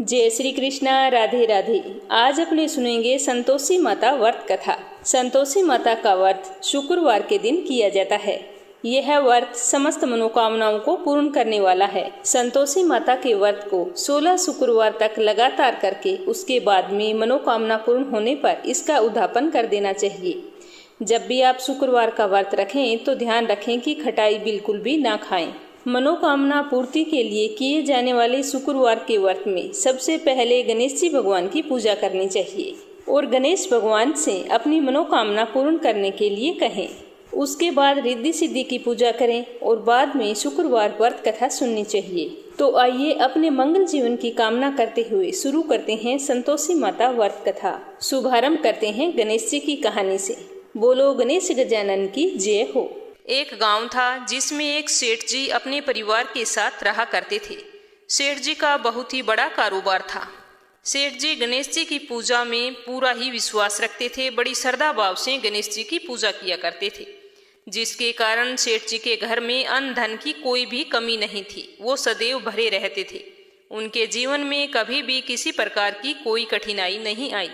जय श्री कृष्णा। राधे राधे। आज अपने सुनेंगे संतोषी माता व्रत कथा। संतोषी माता का व्रत शुक्रवार के दिन किया जाता है। यह व्रत समस्त मनोकामनाओं को पूर्ण करने वाला है। संतोषी माता के व्रत को 16 शुक्रवार तक लगातार करके उसके बाद में मनोकामना पूर्ण होने पर इसका उद्यापन कर देना चाहिए। जब भी आप शुक्रवार का व्रत रखें तो ध्यान रखें कि खटाई बिल्कुल भी ना खाएं। मनोकामना पूर्ति के लिए किए जाने वाले शुक्रवार के व्रत में सबसे पहले गणेश जी भगवान की पूजा करनी चाहिए और गणेश भगवान से अपनी मनोकामना पूर्ण करने के लिए कहें। उसके बाद रिद्धि सिद्धि की पूजा करें और बाद में शुक्रवार व्रत कथा सुननी चाहिए। तो आइए अपने मंगल जीवन की कामना करते हुए शुरू करते हैं संतोषी माता व्रत कथा। शुभारंभ करते हैं गणेश जी की कहानी से। बोलो गणेश गजानन की जय हो। एक गांव था जिसमें एक सेठ जी अपने परिवार के साथ रहा करते थे। सेठ जी का बहुत ही बड़ा कारोबार था। सेठ जी गणेश जी की पूजा में पूरा ही विश्वास रखते थे। बड़ी श्रद्धा भाव से गणेश जी की पूजा किया करते थे, जिसके कारण सेठ जी के घर में अन्न धन की कोई भी कमी नहीं थी। वो सदैव भरे रहते थे। उनके जीवन में कभी भी किसी प्रकार की कोई कठिनाई नहीं आई।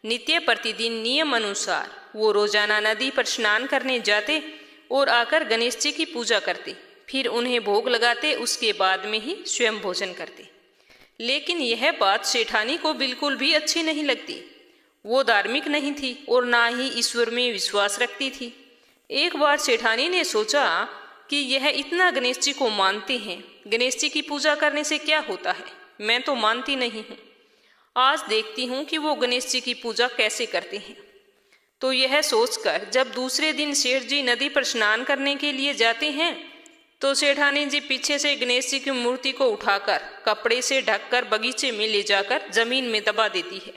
नित्य प्रतिदिन नियम अनुसार वो रोजाना नदी पर स्नान करने जाते और आकर गणेश जी की पूजा करते, फिर उन्हें भोग लगाते, उसके बाद में ही स्वयं भोजन करते। लेकिन यह बात सेठानी को बिल्कुल भी अच्छी नहीं लगती। वो धार्मिक नहीं थी और ना ही ईश्वर में विश्वास रखती थी। एक बार सेठानी ने सोचा कि यह इतना गणेश जी को मानते हैं, गणेश जी की पूजा करने से क्या होता है, मैं तो मानती नहीं हूँ। आज देखती हूँ कि वो गणेश जी की पूजा कैसे करते हैं। तो यह सोचकर जब दूसरे दिन सेठ जी नदी पर स्नान करने के लिए जाते हैं तो सेठानी जी पीछे से गणेश जी की मूर्ति को उठाकर कपड़े से ढककर बगीचे में ले जाकर जमीन में दबा देती है।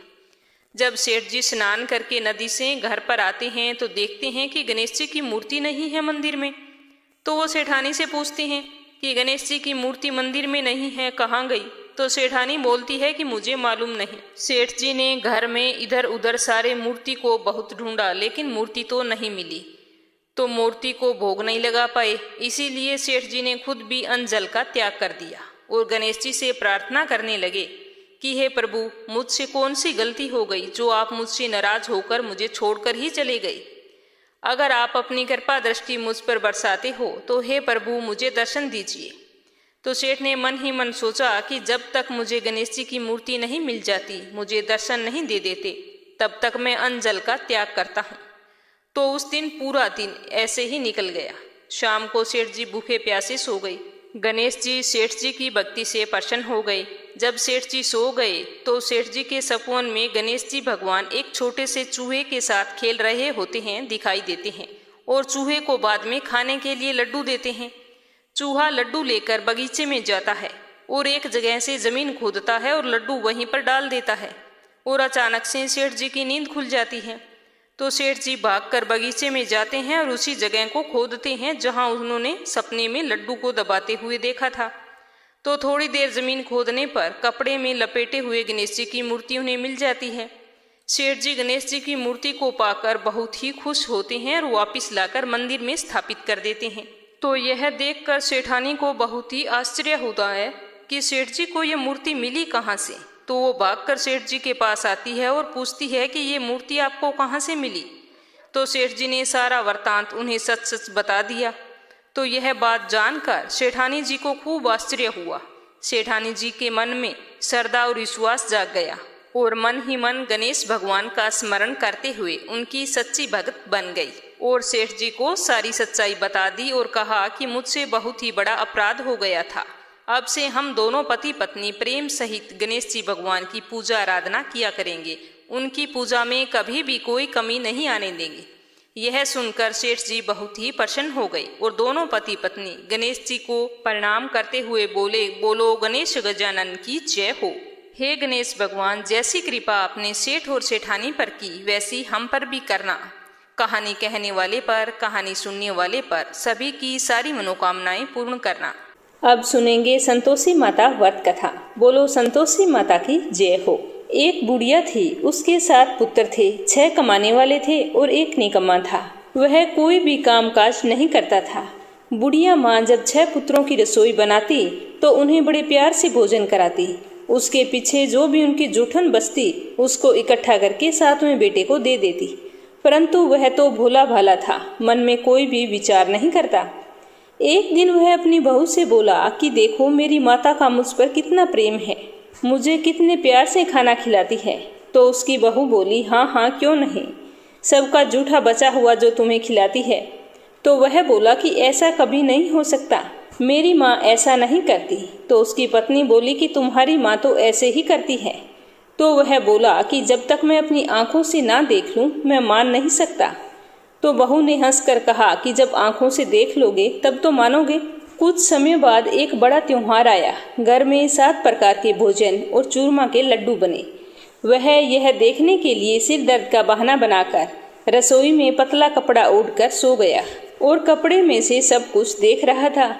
जब सेठ जी स्नान करके नदी से घर पर आते हैं तो देखते हैं कि गणेश जी की मूर्ति नहीं है मंदिर में। तो वो सेठानी से पूछते हैं कि गणेश जी की मूर्ति मंदिर में नहीं है, कहाँ गई? तो सेठानी बोलती है कि मुझे मालूम नहीं। सेठ जी ने घर में इधर उधर सारे मूर्ति को बहुत ढूंढा, लेकिन मूर्ति तो नहीं मिली, तो मूर्ति को भोग नहीं लगा पाए। इसीलिए सेठ जी ने खुद भी अन्न जल का त्याग कर दिया और गणेश जी से प्रार्थना करने लगे कि हे प्रभु, मुझसे कौन सी गलती हो गई जो आप मुझसे नाराज होकर मुझे छोड़कर ही चले गए। अगर आप अपनी कृपा दृष्टि मुझ पर बरसाते हो तो हे प्रभु मुझे दर्शन दीजिए। तो सेठ ने मन ही मन सोचा कि जब तक मुझे गणेश जी की मूर्ति नहीं मिल जाती, मुझे दर्शन नहीं दे देते, तब तक मैं अन्न जल का त्याग करता हूँ। तो उस दिन पूरा दिन ऐसे ही निकल गया। शाम को सेठ जी भूखे प्यासे सो गए। गणेश जी सेठ जी की भक्ति से प्रसन्न हो गए। जब सेठ जी सो गए तो सेठ जी के सपन में गणेश जी भगवान एक छोटे से चूहे के साथ खेल रहे होते हैं, दिखाई देते हैं और चूहे को बाद में खाने के लिए लड्डू देते हैं। चूहा लड्डू लेकर बगीचे में जाता है और एक जगह से जमीन खोदता है और लड्डू वहीं पर डाल देता है और अचानक से सेठ जी की नींद खुल जाती है। तो सेठ जी भागकर बगीचे में जाते हैं और उसी जगह को खोदते हैं जहां उन्होंने सपने में लड्डू को दबाते हुए देखा था। तो थोड़ी देर जमीन खोदने पर कपड़े में लपेटे हुए गणेश जी की मूर्ति उन्हें मिल जाती है। सेठ जी गणेश जी की मूर्ति को पाकर बहुत ही खुश होते हैं और वापिस लाकर मंदिर में स्थापित कर देते हैं। तो यह देखकर सेठानी को बहुत ही आश्चर्य होता है कि सेठ जी को यह मूर्ति मिली कहाँ से। तो वो भागकर सेठ जी के पास आती है और पूछती है कि ये मूर्ति आपको कहाँ से मिली। तो सेठ जी ने सारा वृत्तांत उन्हें सच सच बता दिया। तो यह बात जानकर सेठानी जी को खूब आश्चर्य हुआ। सेठानी जी के मन में श्रद्धा और विश्वास जाग गया और मन ही मन गणेश भगवान का स्मरण करते हुए उनकी सच्ची भक्त बन गई और सेठ जी को सारी सच्चाई बता दी और कहा कि मुझसे बहुत ही बड़ा अपराध हो गया था। अब से हम दोनों पति पत्नी प्रेम सहित गणेश जी भगवान की पूजा आराधना किया करेंगे। उनकी पूजा में कभी भी कोई कमी नहीं आने देंगे। यह सुनकर सेठ जी बहुत ही प्रसन्न हो गए और दोनों पति पत्नी गणेश जी को प्रणाम करते हुए बोले, बोलो गणेश गजानन की जय हो। हे गणेश भगवान, जैसी कृपा आपने सेठ और सेठानी पर की वैसी हम पर भी करना। कहानी कहने वाले पर, कहानी सुनने वाले पर सभी की सारी मनोकामनाएं पूर्ण करना। अब सुनेंगे संतोषी माता व्रत कथा। बोलो संतोषी माता की जय हो। एक बुढ़िया थी, उसके 7 पुत्र थे। 6 कमाने वाले थे और एक निकम्मा था। वह कोई भी काम काज नहीं करता था। बुढ़िया माँ जब 6 पुत्रों की रसोई बनाती तो उन्हें बड़े प्यार से भोजन कराती उसके पीछे जो भी उनकी जूठन बचती उसको इकट्ठा करके सातवें बेटे को दे देती। परंतु वह तो भोला भाला था, मन में कोई भी विचार नहीं करता। एक दिन वह अपनी बहू से बोला कि देखो मेरी माता का मुझ पर कितना प्रेम है, मुझे कितने प्यार से खाना खिलाती है। तो उसकी बहू बोली, हाँ हाँ क्यों नहीं, सबका जूठा बचा हुआ जो तुम्हें खिलाती है। तो वह बोला कि ऐसा कभी नहीं हो सकता, मेरी माँ ऐसा नहीं करती। तो उसकी पत्नी बोली कि तुम्हारी माँ तो ऐसे ही करती है। तो वह बोला कि जब तक मैं अपनी आंखों से ना देख लूँ मैं मान नहीं सकता। तो बहू ने हंसकर कहा कि जब आंखों से देख लोगे तब तो मानोगे। कुछ समय बाद एक बड़ा त्योहार आया। घर में 7 प्रकार के भोजन और चूरमा के लड्डू बने। वह यह देखने के लिए सिर दर्द का बहाना बनाकर रसोई में पतला कपड़ा ओढ़कर सो गया और कपड़े में से सब कुछ देख रहा था।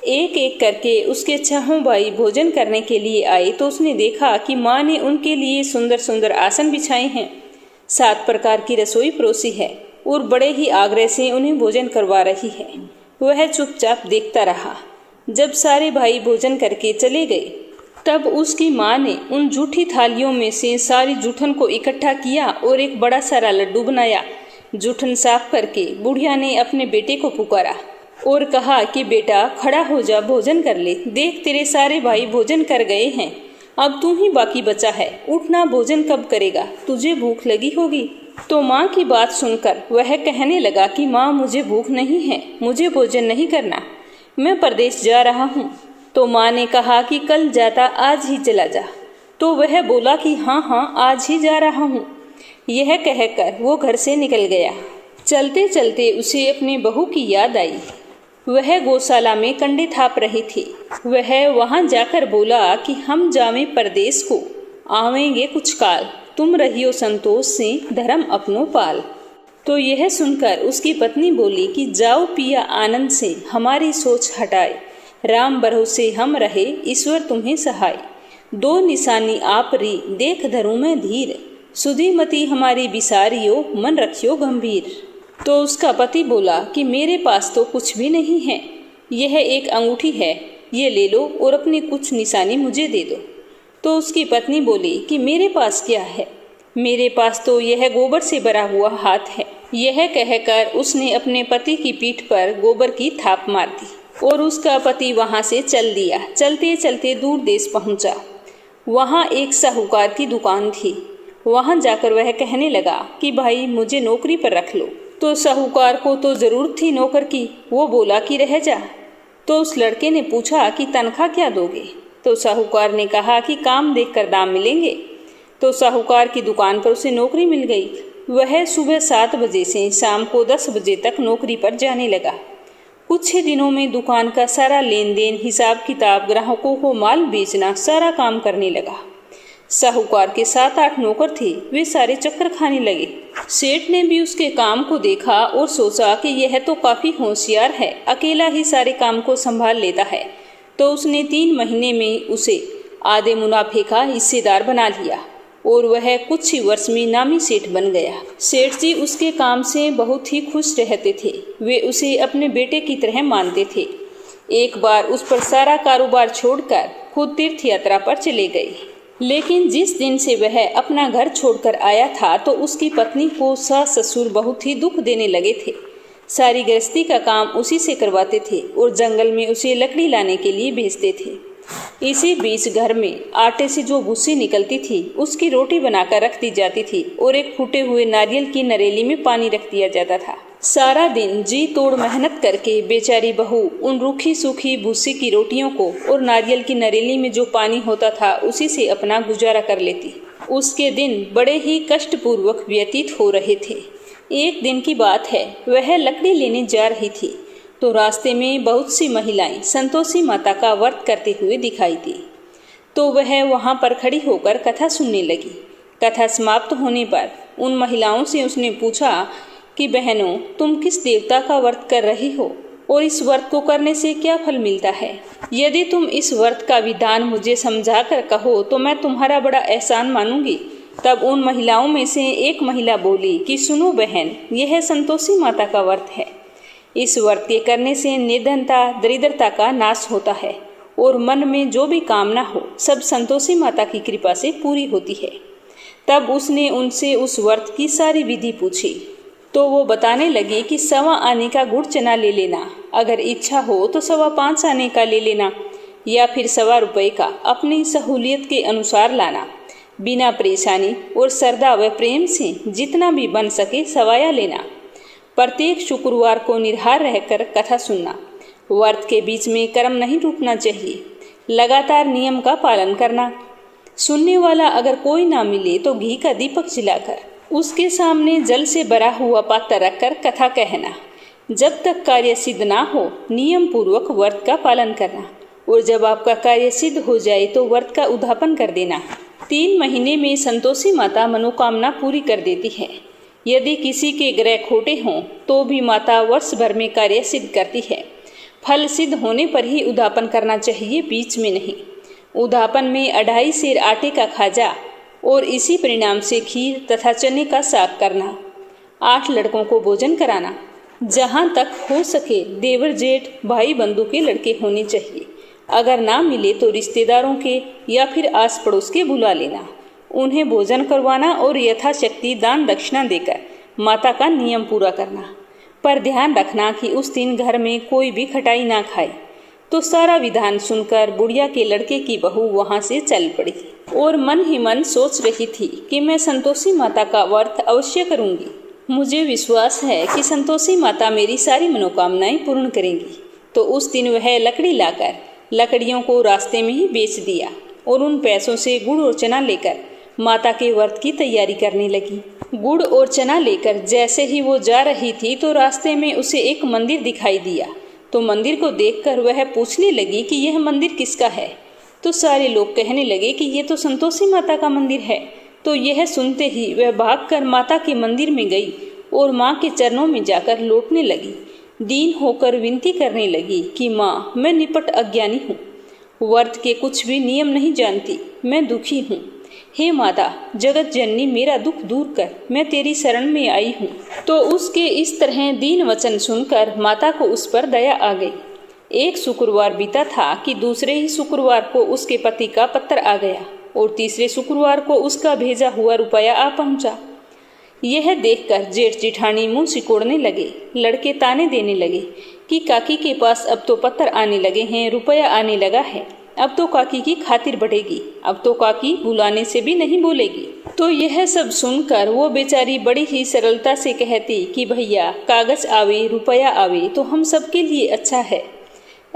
एक एक करके उसके 6 भाई भोजन करने के लिए आए तो उसने देखा कि माँ ने उनके लिए सुंदर सुंदर आसन बिछाए हैं, 7 प्रकार की रसोई परोसी है और बड़े ही आग्रह से उन्हें भोजन करवा रही है। वह चुपचाप देखता रहा। जब सारे भाई भोजन करके चले गए तब उसकी माँ ने उन जूठी थालियों में से सारी जूठन को इकट्ठा किया और एक बड़ा सारा लड्डू बनाया। जूठन साफ करके बुढ़िया ने अपने बेटे को पुकारा और कहा कि बेटा खड़ा हो जा, भोजन कर ले। देख तेरे सारे भाई भोजन कर गए हैं, अब तू ही बाकी बचा है, उठना, भोजन कब करेगा, तुझे भूख लगी होगी। तो माँ की बात सुनकर वह कहने लगा कि माँ मुझे भूख नहीं है, मुझे भोजन नहीं करना, मैं परदेश जा रहा हूँ। तो माँ ने कहा कि कल जाता आज ही चला जा। तो वह बोला कि हाँ हाँ आज ही जा रहा हूँ। यह कहकर वो घर से निकल गया। चलते चलते उसे अपनी बहू की याद आई। वह गौशाला में कंडे थाप रही थी। वह वहां जाकर बोला कि हम जावें परदेश को, आवेंगे कुछ काल, तुम रहियो संतोष से धर्म अपनो पाल। तो यह सुनकर उसकी पत्नी बोली कि जाओ पिया आनंद से, हमारी सोच हटाए, राम भरोसे हम रहे, ईश्वर तुम्हें सहाय। 2 निशानी आप री देख धरूं मैं धीर, सुधीमती हमारी बिसारियो मन रखियो गंभीर। तो उसका पति बोला कि मेरे पास तो कुछ भी नहीं है, यह एक अंगूठी है, ये ले लो और अपनी कुछ निशानी मुझे दे दो। तो उसकी पत्नी बोली कि मेरे पास क्या है, मेरे पास तो यह गोबर से भरा हुआ हाथ है। यह कहकर उसने अपने पति की पीठ पर गोबर की थाप मार दी और उसका पति वहां से चल दिया। चलते चलते दूर देश पहुंचा। वहां एक साहूकार की दुकान थी। वहां जाकर वह कहने लगा कि भाई मुझे नौकरी पर रख लो। तो साहूकार को तो जरूरत थी नौकर की, वो बोला कि रह जा। तो उस लड़के ने पूछा कि तनख्वाह क्या दोगे। तो साहूकार ने कहा कि काम देखकर दाम मिलेंगे। तो साहूकार की दुकान पर उसे नौकरी मिल गई। वह सुबह 7 बजे से शाम को 10 बजे तक नौकरी पर जाने लगा। कुछ ही दिनों में दुकान का सारा लेन देन, हिसाब किताब, ग्राहकों को माल बेचना, सारा काम करने लगा। साहूकार के 7-8 नौकर थे, वे सारे चक्कर खाने लगे। सेठ ने भी उसके काम को देखा और सोचा कि यह तो काफी होशियार है, अकेला ही सारे काम को संभाल लेता है। तो उसने 3 महीने में उसे आधे मुनाफे का हिस्सेदार बना लिया और वह कुछ ही वर्ष में नामी सेठ बन गया। सेठ जी उसके काम से बहुत ही खुश रहते थे। वे उसे अपने बेटे की तरह मानते थे। एक बार उस पर सारा कारोबार छोड़कर खुद तीर्थ यात्रा पर चले गए। लेकिन जिस दिन से वह अपना घर छोड़कर आया था तो उसकी पत्नी को सास ससुर बहुत ही दुख देने लगे थे। सारी गृहस्थी का काम उसी से करवाते थे और जंगल में उसे लकड़ी लाने के लिए भेजते थे। इसी बीच घर में आटे से जो भूसी निकलती थी उसकी रोटी बनाकर रख दी जाती थी और एक फूटे हुए नारियल की नरेली में पानी रख दिया जाता था। सारा दिन जी तोड़ मेहनत करके बेचारी बहू उन रूखी सूखी भूसी की रोटियों को और नारियल की नरेली में जो पानी होता था उसी से अपना गुजारा कर लेती। उसके दिन बड़े ही कष्टपूर्वक व्यतीत हो रहे थे। एक दिन की बात है, वह लकड़ी लेने जा रही थी तो रास्ते में बहुत सी महिलाएं संतोषी माता का व्रत करते हुए दिखाई दी। तो वह वहां पर खड़ी होकर कथा सुनने लगी। कथा समाप्त होने पर उन महिलाओं से उसने पूछा कि बहनों, तुम किस देवता का व्रत कर रही हो और इस व्रत को करने से क्या फल मिलता है? यदि तुम इस व्रत का विधान मुझे समझा कर कहो तो मैं तुम्हारा बड़ा एहसान मानूंगी। तब उन महिलाओं में से एक महिला बोली कि सुनो बहन, यह संतोषी माता का व्रत है। इस व्रत के करने से निर्धनता, दरिद्रता का नाश होता है और मन में जो भी कामना हो सब संतोषी माता की कृपा से पूरी होती है। तब उसने उनसे उस व्रत की सारी विधि पूछी तो वो बताने लगे कि 1.25 आने का गुड़ चना ले लेना, अगर इच्छा हो तो 5.25 आने का ले लेना, या फिर 1.25 रुपये का अपनी सहूलियत के अनुसार लाना। बिना परेशानी और श्रद्धा व प्रेम से जितना भी बन सके सवाया लेना। प्रत्येक शुक्रवार को निराहार रहकर कथा सुनना। व्रत के बीच में कर्म नहीं टूटना चाहिए। लगातार नियम का पालन करना। सुनने वाला अगर कोई ना मिले तो घी का दीपक जलाकर उसके सामने जल से भरा हुआ पात्र रखकर कथा कहना। जब तक कार्य सिद्ध ना हो नियम पूर्वक व्रत का पालन करना, और जब आपका कार्य सिद्ध हो जाए तो व्रत का उद्यापन कर देना। 3 महीने में संतोषी माता मनोकामना पूरी कर देती है। यदि किसी के ग्रह खोटे हों तो भी माता वर्ष भर में कार्य सिद्ध करती है। फल सिद्ध होने पर ही उद्यापन करना चाहिए, बीच में नहीं। उद्यापन में 2.5 सेर आटे का खाजा और इसी परिणाम से खीर तथा चने का साग करना। 8 लड़कों को भोजन कराना। जहाँ तक हो सके देवर जेठ भाई बंधु के लड़के होने चाहिए। अगर ना मिले तो रिश्तेदारों के या फिर आस पड़ोस के बुला लेना। उन्हें भोजन करवाना और यथाशक्ति दान दक्षिणा देकर माता का नियम पूरा करना। पर ध्यान रखना कि उस दिन घर में कोई भी खटाई ना खाए। तो सारा विधान सुनकर बुढ़िया के लड़के की बहू वहां से चल पड़ी और मन ही मन सोच रही थी कि मैं संतोषी माता का व्रत अवश्य करूंगी। मुझे विश्वास है कि संतोषी माता मेरी सारी मनोकामनाएं पूर्ण करेंगी। तो उस दिन वह लकड़ी लाकर लकड़ियों को रास्ते में ही बेच दिया और उन पैसों से गुड़ और चना लेकर माता के व्रत की तैयारी करने लगी। गुड़ और चना लेकर जैसे ही वो जा रही थी तो रास्ते में उसे एक मंदिर दिखाई दिया। तो मंदिर को देखकर वह पूछने लगी कि यह मंदिर किसका है। तो सारे लोग कहने लगे कि ये तो संतोषी माता का मंदिर है। तो यह सुनते ही वह भागकर माता के मंदिर में गई और माँ के चरणों में जाकर लौटने लगी। दीन होकर विनती करने लगी कि माँ, मैं निपट अज्ञानी हूँ, व्रत के कुछ भी नियम नहीं जानती, मैं दुखी हूँ। हे माता, जगत जननी मेरा दुख दूर कर, मैं तेरी शरण में आई हूँ। तो उसके इस तरह दीन वचन सुनकर माता को उस पर दया आ गई। एक शुक्रवार बीता था कि दूसरे ही शुक्रवार को उसके पति का पत्र आ गया और तीसरे शुक्रवार को उसका भेजा हुआ रुपया आ पहुंचा। यह देखकर जेठ जिठानी मुंह सिकोड़ने लगे। लड़के ताने देने लगे कि काकी के पास अब तो पत्र आने लगे हैं, रुपया आने लगा है, अब तो काकी की खातिर बढ़ेगी, अब तो काकी बुलाने से भी नहीं बोलेगी। तो यह सब सुनकर वो बेचारी बड़ी ही सरलता से कहती कि भैया, कागज आवे रुपया आवे तो हम सबके लिए अच्छा है।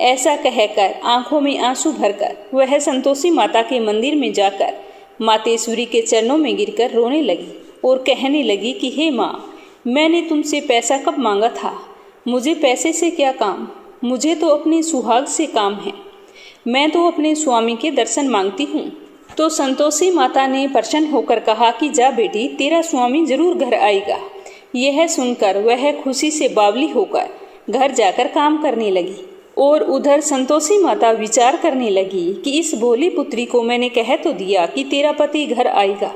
ऐसा कहकर आंखों में आंसू भरकर वह संतोषी माता के मंदिर में जाकर मातेश्वरी के चरणों में गिरकर रोने लगी और कहने लगी कि हे माँ, मैंने तुमसे पैसा कब मांगा था? मुझे पैसे से क्या काम, मुझे तो अपने सुहाग से काम है। मैं तो अपने स्वामी के दर्शन मांगती हूँ। तो संतोषी माता ने प्रसन्न होकर कहा कि जा बेटी, तेरा स्वामी जरूर घर आएगा। यह सुनकर वह खुशी से बावली होकर घर जाकर काम करने लगी। और उधर संतोषी माता विचार करने लगी कि इस भोली पुत्री को मैंने कह तो दिया कि तेरा पति घर आएगा,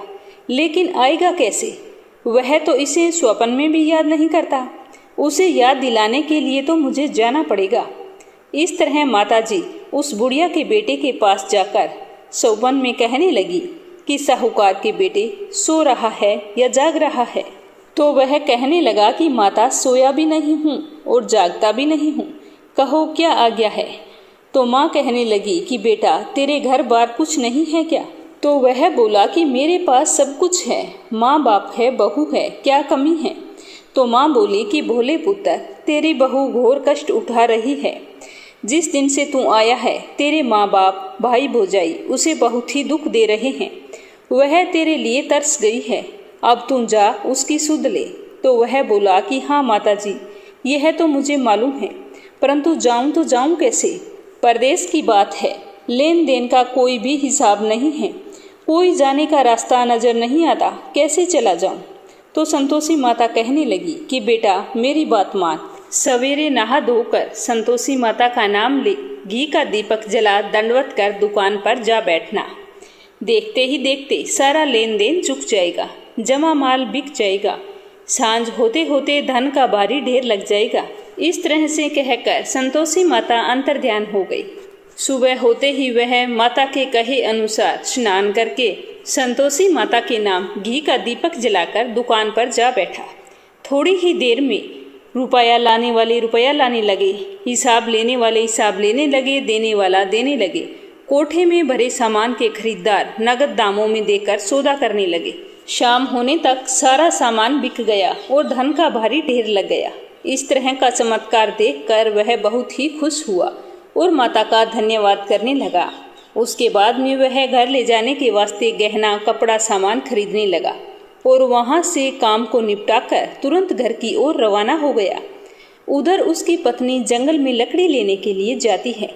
लेकिन आएगा कैसे? वह तो इसे स्वप्न में भी याद नहीं करता। उसे याद दिलाने के लिए तो मुझे जाना पड़ेगा। इस तरह माताजी उस बुढ़िया के बेटे के पास जाकर स्वप्न में कहने लगी कि साहूकार के बेटे सो रहा है या जाग रहा है। तो वह कहने लगा कि माता, सोया भी नहीं हूँ और जागता भी नहीं हूँ, कहो क्या आज्ञा है। तो माँ कहने लगी कि बेटा, तेरे घर बार कुछ नहीं है क्या? तो वह बोला कि मेरे पास सब कुछ है, माँ बाप है, बहू है, क्या कमी है? तो माँ बोली कि भोले पुत्र, तेरी बहू घोर कष्ट उठा रही है। जिस दिन से तू आया है तेरे माँ बाप भाई भौजाई उसे बहुत ही दुख दे रहे हैं। वह तेरे लिए तरस गई है, अब तू जा उसकी सुध ले। तो वह बोला कि हाँ माताजी, यह तो मुझे मालूम है, परंतु जाऊं तो जाऊं कैसे? परदेश की बात है, लेन देन का कोई भी हिसाब नहीं है, कोई जाने का रास्ता नजर नहीं आता, कैसे चला जाऊं? तो संतोषी माता कहने लगी कि बेटा, मेरी बात मान। सवेरे नहा धोकर संतोषी माता का नाम ले, घी का दीपक जला दंडवत कर दुकान पर जा बैठना। देखते ही देखते सारा लेन देन चुक जाएगा, जमा माल बिक जाएगा, सांझ होते होते धन का भारी ढेर लग जाएगा। इस तरह से कहकर संतोषी माता अंतर्ध्यान हो गई। सुबह होते ही वह माता के कहे अनुसार स्नान करके संतोषी माता के नाम घी का दीपक जलाकर दुकान पर जा बैठा। थोड़ी ही देर में रुपया लाने वाले रुपया लाने लगे, हिसाब लेने वाले हिसाब लेने लगे, देने वाला देने लगे। कोठे में भरे सामान के खरीदार नगद दामों में देकर सौदा करने लगे। शाम होने तक सारा सामान बिक गया और धन का भारी ढेर लग गया। इस तरह का चमत्कार देखकर वह बहुत ही खुश हुआ और माता का धन्यवाद करने लगा। उसके बाद में वह घर ले जाने के वास्ते गहना कपड़ा सामान खरीदने लगा और वहां से काम को निपटाकर तुरंत घर की ओर रवाना हो गया। उधर उसकी पत्नी जंगल में लकड़ी लेने के लिए जाती है।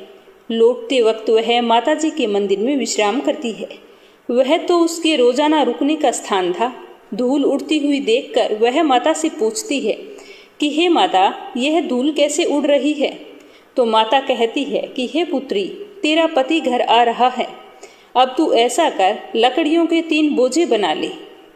लौटते वक्त वह माताजी के मंदिर में विश्राम करती है। वह तो उसके रोजाना रुकने का स्थान था। धूल उड़ती हुई देखकर वह माता से पूछती है कि हे माता, यह धूल कैसे उड़ रही है? तो माता कहती है कि हे पुत्री, तेरा पति घर आ रहा है। अब तू ऐसा कर, लकड़ियों के 3 बोझे बना ले।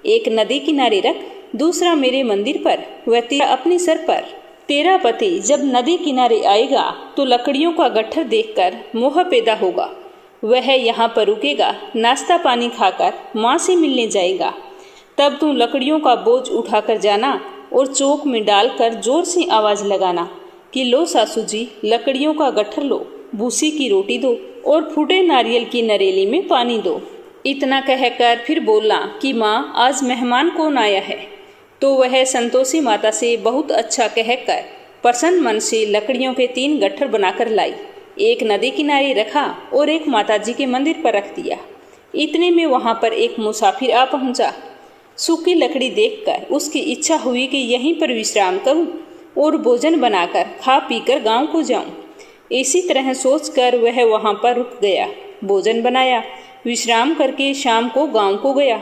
एक नदी किनारे रख, दूसरा मेरे मंदिर पर, वह तेरा अपने सर पर। तेरा पति जब नदी किनारे आएगा तो लकड़ियों का गट्ठर देखकर मोह पैदा होगा। वह यहाँ पर रुकेगा, नाश्ता पानी खाकर माँ से मिलने जाएगा। तब तू लकड़ियों का बोझ उठाकर जाना और चौक में डालकर जोर से आवाज लगाना कि लो सासू जी, लकड़ियों का गट्ठर लो, भूसी की रोटी दो और फूटे नारियल की नरेली में पानी दो। इतना कहकर फिर बोला कि माँ, आज मेहमान कौन आया है? तो वह संतोषी माता से बहुत अच्छा कहकर प्रसन्न मन से लकड़ियों के 3 गट्ठर बनाकर लाई। एक नदी किनारे रखा और एक माताजी के मंदिर पर रख दिया। इतने में वहां पर एक मुसाफिर आ पहुंचा। सूखी लकड़ी देखकर उसकी इच्छा हुई कि यहीं पर विश्राम करूं और भोजन बनाकर खा पीकर गांव को जाऊं। इसी तरह सोचकर वह वहां पर रुक गया, भोजन बनाया, विश्राम करके शाम को गांव को गया।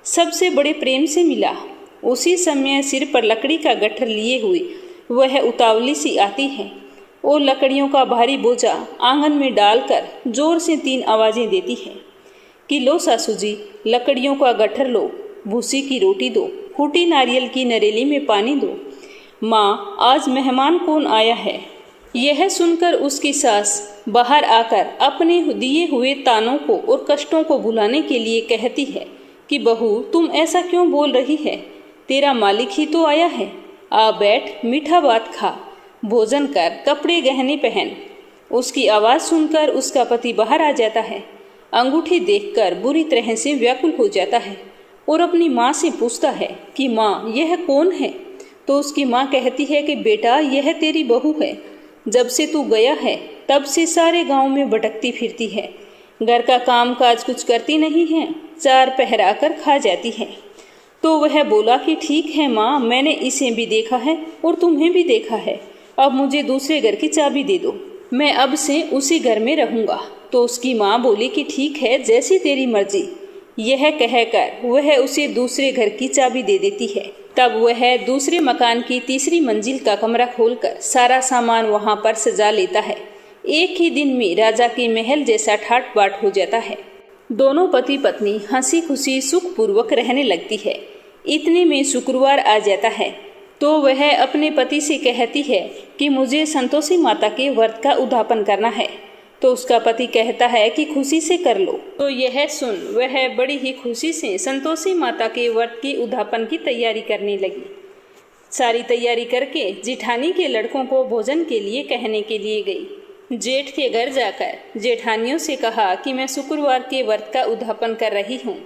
सबसे बड़े प्रेम से मिला। उसी समय सिर पर लकड़ी का गट्ठर लिए हुए वह उतावली सी आती है और लकड़ियों का भारी बोझा आंगन में डालकर जोर से 3 आवाजें देती है कि लो सासू जी, लकड़ियों का गट्ठर लो, भूसी की रोटी दो, फूटी नारियल की नरेली में पानी दो। माँ, आज मेहमान कौन आया है? यह सुनकर उसकी सास बाहर आकर अपने दिए हुए तानों को और कष्टों को भुलाने के लिए कहती है कि बहू, तुम ऐसा क्यों बोल रही है? तेरा मालिक ही तो आया है। आ बैठ, मीठा बात खा, भोजन कर, कपड़े गहने पहन। उसकी आवाज सुनकर उसका पति बाहर आ जाता है। अंगूठी देखकर बुरी तरह से व्याकुल हो जाता है और अपनी माँ से पूछता है कि माँ, यह कौन है? तो उसकी माँ कहती है कि बेटा, यह तेरी बहू है। जब से तू गया है तब से सारे गांव में भटकती फिरती है। घर का काम काज कुछ करती नहीं है, 4 पहर आकर खा जाती है। तो वह बोला कि ठीक है माँ, मैंने इसे भी देखा है और तुम्हें भी देखा है। अब मुझे दूसरे घर की चाबी दे दो, मैं अब से उसी घर में रहूंगा। तो उसकी माँ बोली कि ठीक है, जैसी तेरी मर्जी। यह कहकर वह उसे दूसरे घर की चाबी दे देती है। तब वह दूसरे मकान की 3री मंजिल का कमरा खोलकर सारा सामान वहां पर सजा लेता है। एक ही दिन में राजा के महल जैसा ठाट बाट हो जाता है। दोनों पति पत्नी हंसी खुशी सुखपूर्वक रहने लगती है। इतने में शुक्रवार आ जाता है तो वह अपने पति से कहती है कि मुझे संतोषी माता के व्रत का उद्यापन करना है। तो उसका पति कहता है कि खुशी से कर लो। तो यह सुन वह बड़ी ही खुशी से संतोषी माता के व्रत के उद्यापन की तैयारी करने लगी। सारी तैयारी करके जिठानी के लड़कों को भोजन के लिए कहने के लिए गई। जेठ के घर जाकर जेठानियों से कहा कि मैं शुक्रवार के व्रत का उद्यापन कर रही हूँ,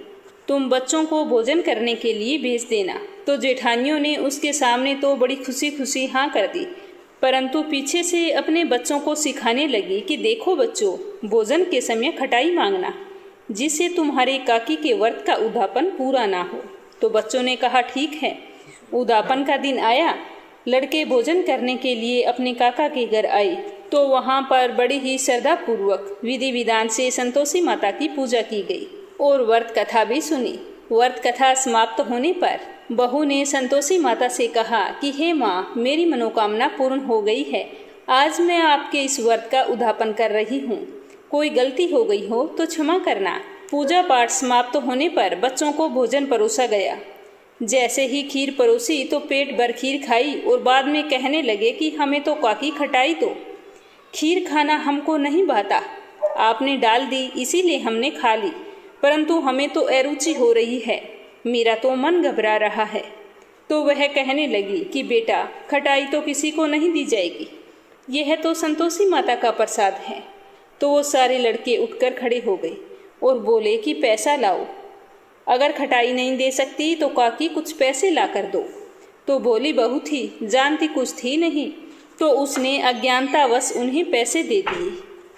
तुम बच्चों को भोजन करने के लिए भेज देना। तो जेठानियों ने उसके सामने तो बड़ी खुशी खुशी हाँ कर दी, परंतु पीछे से अपने बच्चों को सिखाने लगी कि देखो बच्चों, भोजन के समय खटाई मांगना, जिससे तुम्हारे काकी के व्रत का उद्यापन पूरा ना हो। तो बच्चों ने कहा ठीक है। उद्यापन का दिन आया। लड़के भोजन करने के लिए अपने काका के घर आए तो वहाँ पर बड़ी ही श्रद्धापूर्वक विधि विधान से संतोषी माता की पूजा की गई और व्रत कथा भी सुनी। व्रत कथा समाप्त होने पर बहू ने संतोषी माता से कहा कि हे माँ, मेरी मनोकामना पूर्ण हो गई है। आज मैं आपके इस व्रत का उद्यापन कर रही हूँ। कोई गलती हो गई हो तो क्षमा करना। पूजा पाठ समाप्त होने पर बच्चों को भोजन परोसा गया। जैसे ही खीर परोसी तो पेट भर खीर खाई और बाद में कहने लगे कि हमें तो काकी खटाई दो। खीर खाना हमको नहीं भाता, आपने डाल दी इसीलिए हमने खा ली, परंतु हमें तो अरुचि हो रही है, मेरा तो मन घबरा रहा है। तो वह कहने लगी कि बेटा, खटाई तो किसी को नहीं दी जाएगी, यह तो संतोषी माता का प्रसाद है। तो वो सारे लड़के उठकर खड़े हो गए और बोले कि पैसा लाओ, अगर खटाई नहीं दे सकती तो काकी कुछ पैसे ला कर दो। तो बोली बहू थी, जानती कुछ थी नहीं, तो उसने अज्ञानतावश उन्हें पैसे दे दिए।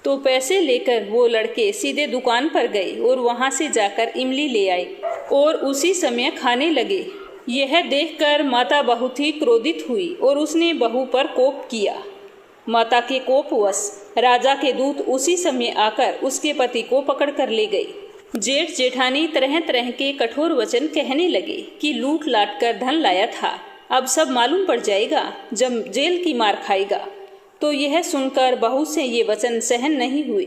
तो पैसे लेकर वो लड़के सीधे दुकान पर गए और वहाँ से जाकर इमली ले आए और उसी समय खाने लगे। यह देखकर माता बहुत ही क्रोधित हुई और उसने बहू पर कोप किया। माता के कोपवश राजा के दूत उसी समय आकर उसके पति को पकड़ कर ले गए। जेठ जेठानी तरह तरह के कठोर वचन कहने लगे कि लूट लाट कर धन लाया था, अब सब मालूम पड़ जाएगा जब जेल की मार खाएगा। तो यह सुनकर बहू से ये वचन सहन नहीं हुए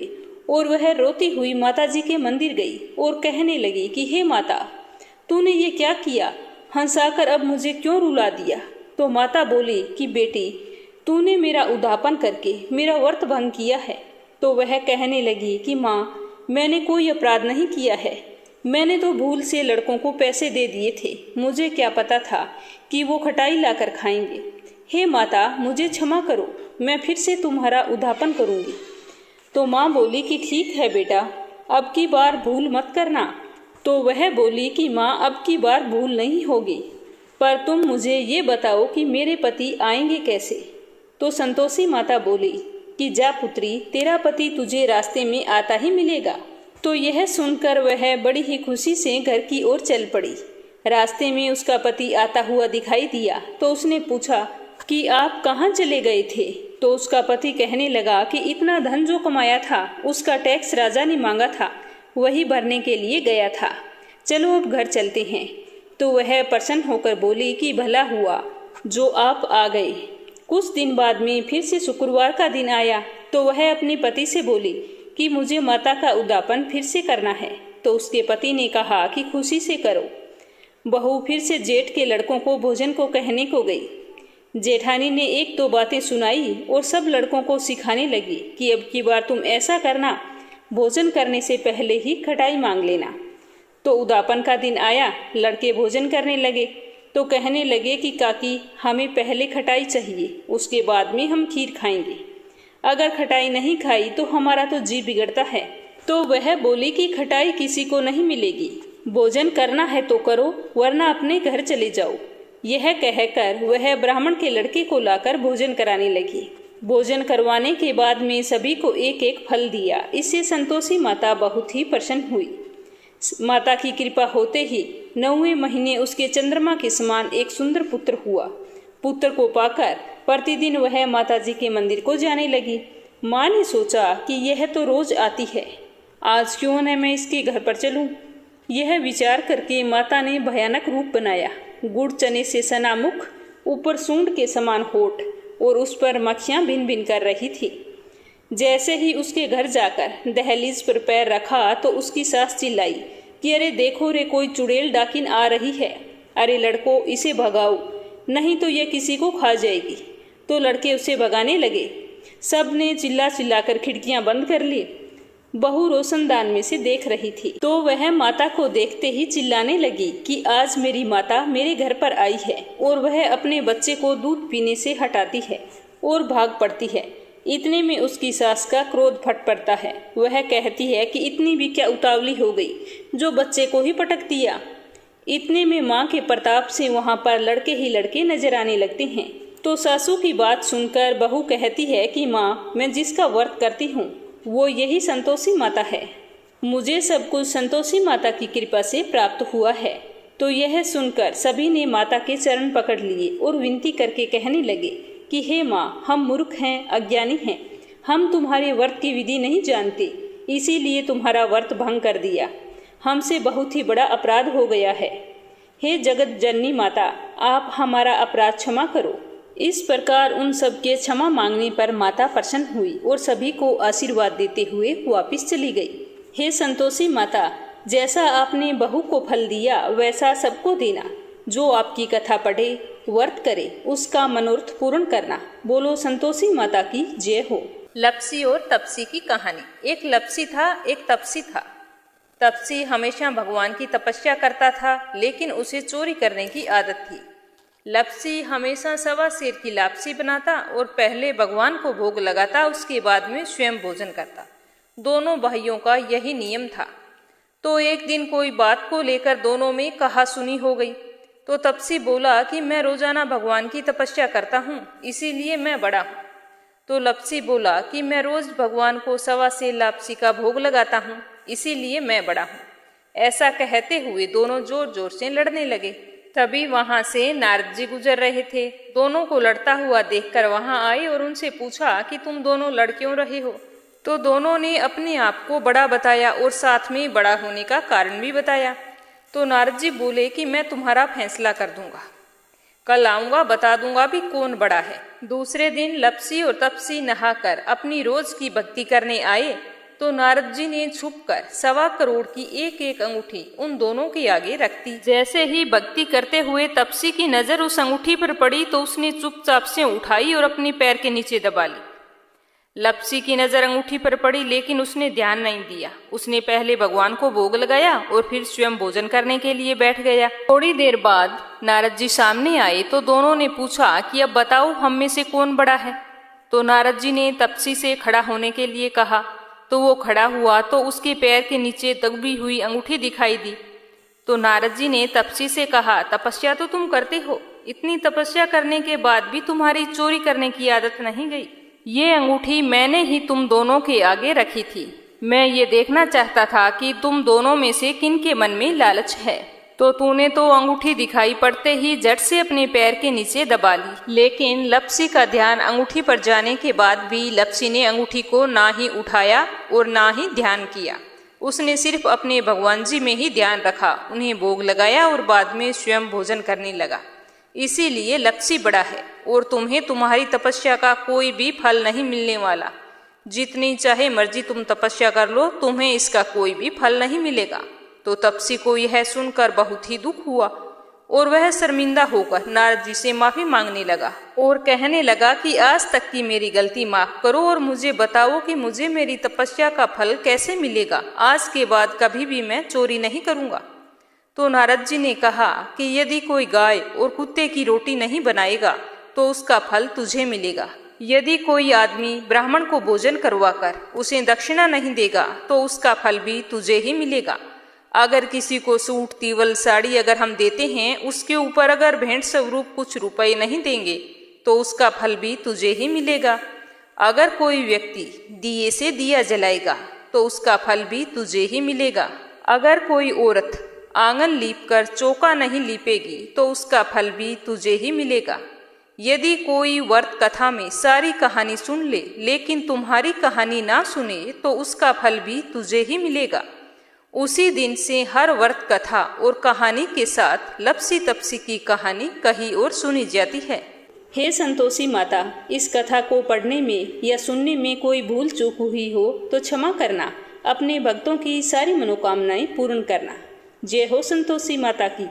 और वह रोती हुई माता जी के मंदिर गई और कहने लगी कि हे माता, तूने ये क्या किया, हंसाकर अब मुझे क्यों रुला दिया। तो माता बोली कि बेटी, तूने मेरा उद्यापन करके मेरा व्रत भंग किया है। तो वह कहने लगी कि माँ, मैंने कोई अपराध नहीं किया है, मैंने तो भूल से लड़कों को पैसे दे दिए थे, मुझे क्या पता था कि वो खटाई लाकर खाएंगे। हे माता, मुझे क्षमा करो, मैं फिर से तुम्हारा उद्यापन करूंगी। तो माँ बोली कि ठीक है बेटा, अब की बार भूल मत करना। तो वह बोली कि माँ, अब की बार भूल नहीं होगी, पर तुम मुझे ये बताओ कि मेरे पति आएंगे कैसे। तो संतोषी माता बोली कि जा पुत्री, तेरा पति तुझे रास्ते में आता ही मिलेगा। तो यह सुनकर वह बड़ी ही खुशी से घर की ओर चल पड़ी। रास्ते में उसका पति आता हुआ दिखाई दिया तो उसने पूछा कि आप कहाँ चले गए थे। तो उसका पति कहने लगा कि इतना धन जो कमाया था उसका टैक्स राजा ने मांगा था, वही भरने के लिए गया था, चलो अब घर चलते हैं। तो वह प्रसन्न होकर बोली कि भला हुआ जो आप आ गए। कुछ दिन बाद में फिर से शुक्रवार का दिन आया तो वह अपने पति से बोली कि मुझे माता का उद्यापन फिर से करना है। तो उसके पति ने कहा कि खुशी से करो। बहू फिर से जेठ के लड़कों को भोजन को कहने को गई। जेठानी ने एक दो बातें सुनाई और सब लड़कों को सिखाने लगी कि अब की बार तुम ऐसा करना, भोजन करने से पहले ही खटाई मांग लेना। तो उद्यापन का दिन आया, लड़के भोजन करने लगे तो कहने लगे कि काकी, हमें पहले खटाई चाहिए, उसके बाद में हम खीर खाएंगे, अगर खटाई नहीं खाई तो हमारा तो जी बिगड़ता है। तो वह बोली कि खटाई किसी को नहीं मिलेगी, भोजन करना है तो करो, वरना अपने घर चले जाओ। यह कहकर वह ब्राह्मण के लड़के को लाकर भोजन कराने लगी। भोजन करवाने के बाद में सभी को एक एक फल दिया। इससे संतोषी माता बहुत ही प्रसन्न हुई। माता की कृपा होते ही 9वें महीने उसके चंद्रमा के समान एक सुंदर पुत्र हुआ। पुत्र को पाकर प्रतिदिन वह माता जी के मंदिर को जाने लगी। माँ ने सोचा कि यह तो रोज आती है, आज क्यों न मैं इसके घर पर चलूं। यह विचार करके माता ने भयानक रूप बनाया। गुड़ चने से सना मुख, ऊपर सूंड के समान होठ और उस पर मक्खियां भिन भिन कर रही थी। जैसे ही उसके घर जाकर दहलीज पर पैर रखा तो उसकी सास चिल्लाई कि अरे देखो रे, कोई चुड़ैल डाकिन आ रही है, अरे लड़को इसे भगाओ, नहीं तो यह किसी को खा जाएगी। तो लड़के उसे भगाने लगे। सब ने चिल्ला चिल्लाकर खिड़कियां बंद कर ली। बहू रोशनदान में से देख रही थी तो वह माता को देखते ही चिल्लाने लगी कि आज मेरी माता मेरे घर पर आई है और वह अपने बच्चे को दूध पीने से हटाती है और भाग पड़ती है। इतने में उसकी सास का क्रोध फट पड़ता है। वह कहती है कि इतनी भी क्या उतावली हो गई जो बच्चे को ही पटक दिया। इतने में माँ के प्रताप से वहाँ पर लड़के ही लड़के नजर आने लगते हैं। तो सासू की बात सुनकर बहू कहती है कि माँ, मैं जिसका व्रत करती हूँ वो यही संतोषी माता है, मुझे सब कुछ संतोषी माता की कृपा से प्राप्त हुआ है। तो यह सुनकर सभी ने माता के चरण पकड़ लिए और विनती करके कहने लगे कि हे माँ, हम मूर्ख हैं, अज्ञानी हैं, हम तुम्हारे व्रत की विधि नहीं जानते, इसीलिए तुम्हारा व्रत भंग कर दिया, हमसे बहुत ही बड़ा अपराध हो गया है। हे जगत जननी माता, आप हमारा अपराध क्षमा करो। इस प्रकार उन सबके क्षमा मांगने पर माता प्रसन्न हुई और सभी को आशीर्वाद देते हुए वापस चली गई। हे संतोषी माता, जैसा आपने बहू को फल दिया वैसा सबको देना। जो आपकी कथा पढ़े, व्रत करे, उसका मनोरथ पूर्ण करना। बोलो संतोषी माता की जय हो। लप्सी और तपसी की कहानी। एक लप्सी था, एक तपसी था। तपसी हमेशा भगवान की तपस्या करता था, लेकिन उसे चोरी करने की आदत थी। लप्सी हमेशा सवा सेर की लापसी बनाता और पहले भगवान को भोग लगाता, उसके बाद में स्वयं भोजन करता। दोनों भाइयों का यही नियम था। तो एक दिन कोई बात को लेकर दोनों में कहासुनी हो गई। तो तपसी बोला कि मैं रोजाना भगवान की तपस्या करता हूँ, इसीलिए मैं बड़ा हूँ। तो लप्सी बोला कि मैं रोज भगवान को सवा सेर लापसी का भोग लगाता हूँ, इसीलिए मैं बड़ा हूँ। ऐसा कहते हुए दोनों जोर जोर से लड़ने लगे। तभी वहां से नारद जी गुजर रहे थे। दोनों को लड़ता हुआ देखकर वहां आए और उनसे पूछा कि तुम दोनों लड़ क्यों रहे हो। तो दोनों ने अपने आप को बड़ा बताया और साथ में बड़ा होने का कारण भी बताया। तो नारद जी बोले कि मैं तुम्हारा फैसला कर दूंगा, कल आऊंगा, बता दूंगा भी कौन बड़ा है। दूसरे दिन लप्सी और तपसी नहाकर अपनी रोज की भक्ति करने आए। तो नारद जी ने छुपकर 1.25 करोड़ की एक एक अंगूठी उन दोनों के आगे रख दी। जैसे ही भक्ति करते हुए तपसी की नजर उस अंगूठी पर पड़ी तो उसने चुपचाप से उठाई और अपने पैर के नीचे दबा ली। लप्सी की नजर अंगूठी पर पड़ी, लेकिन उसने ध्यान नहीं दिया। उसने पहले भगवान को भोग लगाया और फिर स्वयं भोजन करने के लिए बैठ गया। थोड़ी देर बाद नारद जी सामने आए तो दोनों ने पूछा कि अब बताओ हम में से कौन बड़ा है। तो नारद जी ने तपसी से खड़ा होने के लिए कहा। तो वो खड़ा हुआ तो उसके पैर के नीचे दबी हुई अंगूठी दिखाई दी। तो नारद जी ने तपसी से कहा, तपस्या तो तुम करते हो, इतनी तपस्या करने के बाद भी तुम्हारी चोरी करने की आदत नहीं गई। ये अंगूठी मैंने ही तुम दोनों के आगे रखी थी। मैं ये देखना चाहता था कि तुम दोनों में से किन के मन में लालच है। तो तूने तो अंगूठी दिखाई पड़ते ही झट से अपने पैर के नीचे दबा ली। लेकिन लप्सी का ध्यान अंगूठी पर जाने के बाद भी लप्सी ने अंगूठी को ना ही उठाया और ना ही ध्यान किया। उसने सिर्फ अपने भगवान जी में ही ध्यान रखा, उन्हें भोग लगाया और बाद में स्वयं भोजन करने लगा। इसीलिए लप्सी बड़ा है और तुम्हें तुम्हारी तपस्या का कोई भी फल नहीं मिलने वाला। जितनी चाहे मर्जी तुम तपस्या कर लो, तुम्हें इसका कोई भी फल नहीं मिलेगा। तो तपसी को यह सुनकर बहुत ही दुख हुआ और वह शर्मिंदा होकर नारद जी से माफी मांगने लगा और कहने लगा कि आज तक की मेरी गलती माफ करो और मुझे बताओ कि मुझे मेरी तपस्या का फल कैसे मिलेगा। आज के बाद कभी भी मैं चोरी नहीं करूंगा। तो नारद जी ने कहा कि यदि कोई गाय और कुत्ते की रोटी नहीं बनाएगा तो उसका फल तुझे मिलेगा। यदि कोई आदमी ब्राह्मण को भोजन करवाकर उसे दक्षिणा नहीं देगा तो उसका फल भी तुझे ही मिलेगा। अगर किसी को सूट, तीवल, साड़ी अगर हम देते हैं, उसके ऊपर अगर भेंट स्वरूप कुछ रुपए नहीं देंगे तो उसका फल भी तुझे ही मिलेगा। अगर कोई व्यक्ति दिए से दिया जलाएगा तो उसका फल भी तुझे ही मिलेगा। अगर कोई औरत आंगन लीपकर चौका नहीं लीपेगी तो उसका फल भी तुझे ही मिलेगा। यदि कोई व्रत कथा में सारी कहानी सुन ले लेकिन तुम्हारी कहानी ना सुने तो उसका फल भी तुझे ही मिलेगा। उसी दिन से हर व्रत कथा और कहानी के साथ लप्सी तपसी की कहानी कहीं और सुनी जाती है। हे संतोषी माता, इस कथा को पढ़ने में या सुनने में कोई भूल चूक हुई हो तो क्षमा करना। अपने भक्तों की सारी मनोकामनाएं पूर्ण करना। जय हो संतोषी माता की।